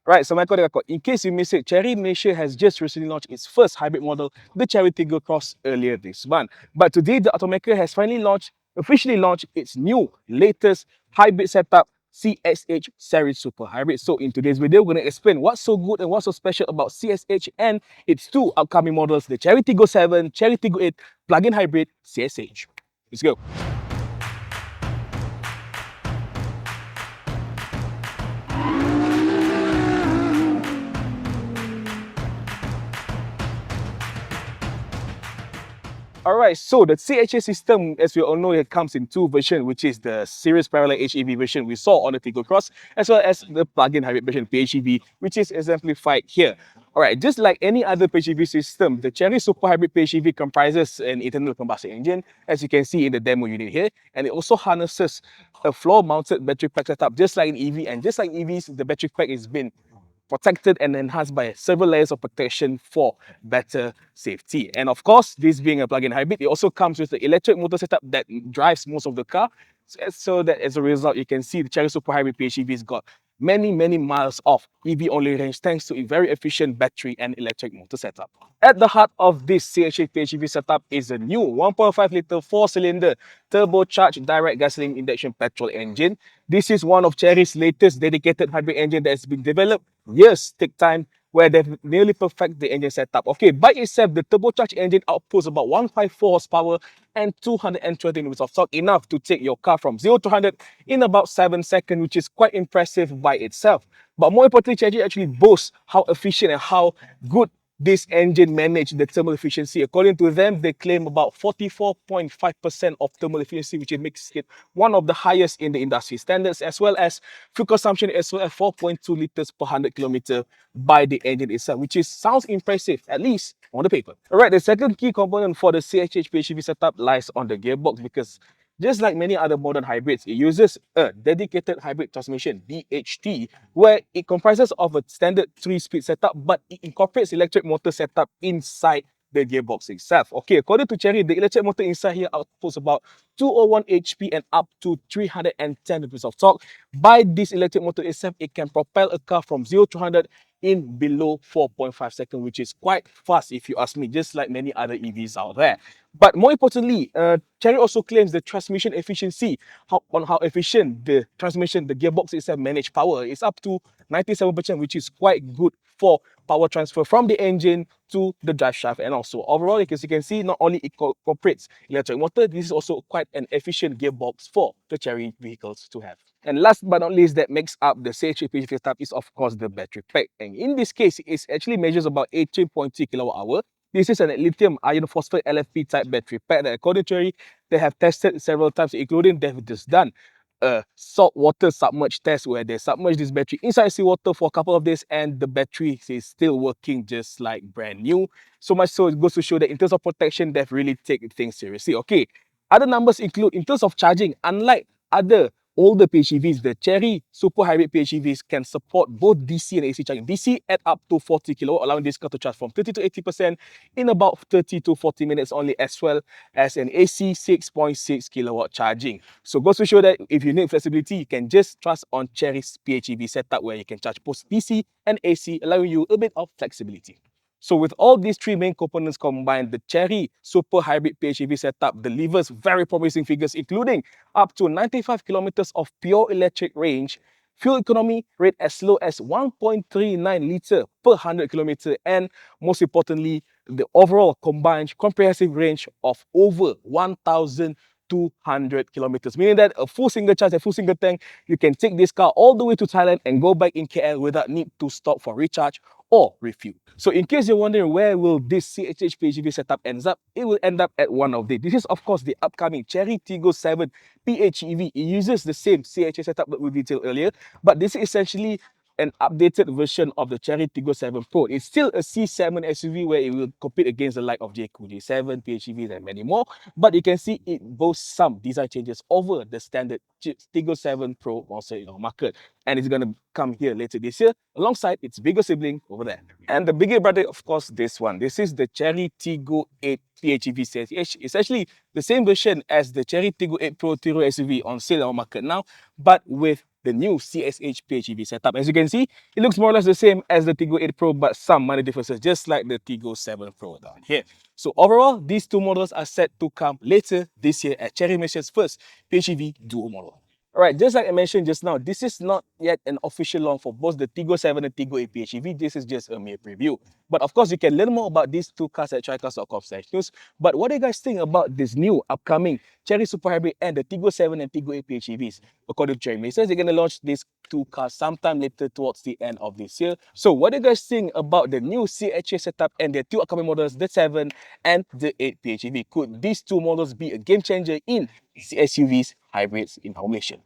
Right, so Michael, in case you missed it, Chery Malaysia has just recently launched its first hybrid model, the Chery Tigo Cross, earlier this month. But today, the automaker has officially launched its new, latest hybrid setup, CSH Chery Super Hybrid. So in today's video, we're going to explain what's so good and what's so special about CSH and its two upcoming models, the Chery Tigo 7, Chery Tigo 8 plug-in hybrid CSH. Let's go. Alright, so the CHA system, as we all know, it comes in two versions, which is the series parallel HEV version we saw on the Tigo Cross, as well as the plug-in hybrid version PHEV, which is exemplified here. Alright, just like any other PHEV system, the Chery Super Hybrid PHEV comprises an internal combustion engine, as you can see in the demo unit here, and it also harnesses a floor-mounted battery pack setup, just like an EV, and just like EVs, the battery pack has been protected and enhanced by several layers of protection for better safety. And of course, this being a plug-in hybrid, it also comes with the electric motor setup that drives most of the car. So that as a result, you can see the Chery Super Hybrid PHEV has got many miles of EV-only range thanks to a very efficient battery and electric motor setup. At the heart of this CHA PHEV setup is a new 1.5-litre 4-cylinder turbocharged direct gasoline injection petrol engine. This is one of Chery's latest dedicated hybrid engine that has been developed. Years take time, where they've nearly perfect the engine setup. Okay, by itself, the turbocharged engine outputs about 154 horsepower and 220 Newtons of torque, enough to take your car from 0 to 100 in about 7 seconds, which is quite impressive by itself. But more importantly, Chery actually boasts how efficient and how good this engine managed the thermal efficiency. According to them, they claim about 44.5% of thermal efficiency, which makes it one of the highest in the industry standards, as well as fuel consumption as well as 4.2 liters per 100 kilometer by the engine itself, which sounds impressive, at least on the paper. Alright, the second key component for the CHH PHEV setup lies on the gearbox, because just like many other modern hybrids, it uses a dedicated hybrid transmission, DHT, where it comprises of a standard 3-speed setup, but it incorporates electric motor setup inside the gearbox itself. Okay, according to Chery, the electric motor inside here outputs about 201 HP and up to 310 Newtons of torque. By this electric motor itself, it can propel a car from 0 to 100 in below 4.5 seconds, which is quite fast if you ask me, just like many other EVs out there. But more importantly, Chery also claims the transmission efficiency, on how efficient the transmission, the gearbox itself manage power, is up to 97%, which is quite good for power transfer from the engine to the drive shaft. And also overall, as you can see, not only it incorporates electric motor, this is also quite an efficient gearbox for the Chery vehicles to have. And last but not least, that makes up the CHA PHEV setup is of course the battery pack. And in this case, it actually measures about 18.3 kilowatt hour. This is a lithium iron phosphate LFP type battery pack that, according to Chery, they have tested several times, including they've just done a saltwater submerged test where they submerged this battery inside seawater for a couple of days, and the battery is still working just like brand new. So much so it goes to show that in terms of protection, they've really taken things seriously. Okay, other numbers include, in terms of charging, unlike other older PHEVs, the Chery Super Hybrid PHEVs can support both DC and AC charging. DC at up to 40 kilowatt, allowing this car to charge from 30 to 80% in about 30 to 40 minutes only, as well as an AC 6.6 kilowatt charging. So goes to show that if you need flexibility, you can just trust on Chery's PHEV setup, where you can charge both DC and AC, allowing you a bit of flexibility. So with all these three main components combined, the Chery Super Hybrid PHEV setup delivers very promising figures, including up to 95 kilometers of pure electric range, fuel economy rate as low as 1.39 litre per 100 kilometer, and most importantly, the overall combined comprehensive range of over 1,200 kilometers, meaning that a full single charge, a full single tank, you can take this car all the way to Thailand and go back in KL without need to stop for recharge or refuel. So in case you're wondering where will this CHH PHEV setup ends up, it will end up at one of these. This is of course the upcoming Chery Tigo 7 PHEV. It uses the same CHH setup that we detailed earlier, but this is essentially an updated version of the Chery Tigo 7 Pro. It's still a C segment SUV where it will compete against the like of JQ, J7, PHEVs and many more, but you can see it boasts some design changes over the standard Tigo 7 Pro also in our market, and it's going to come here later this year alongside its bigger sibling over there. And the bigger brother, of course, this one. This is the Chery Tigo 8 PHEV CSH. It's actually the same version as the Chery Tigo 8 Pro Tiro SUV on sale in our market now, but with the new CSH PHEV setup. As you can see, it looks more or less the same as the Tigo 8 Pro, but some minor differences, just like the Tigo 7 Pro down here. So overall, these two models are set to come later this year at Chery Malaysia's first PHEV dual model. Alright, just like I mentioned just now, this is not yet an official launch for both the Tigo 7 and Tigo 8 PHEV. This is just a mere preview. But of course, you can learn more about these two cars at caricarz.com/news. But what do you guys think about this new upcoming Chery Super Hybrid and the Tigo 7 and Tigo 8 PHEVs? According to Chery Malaysia, they're going to launch these two cars sometime later towards the end of this year. So what do you guys think about the new CHA setup and their two upcoming models, the 7 and the 8 PHEV? Could these two models be a game changer in SUVs hybrids in our nation?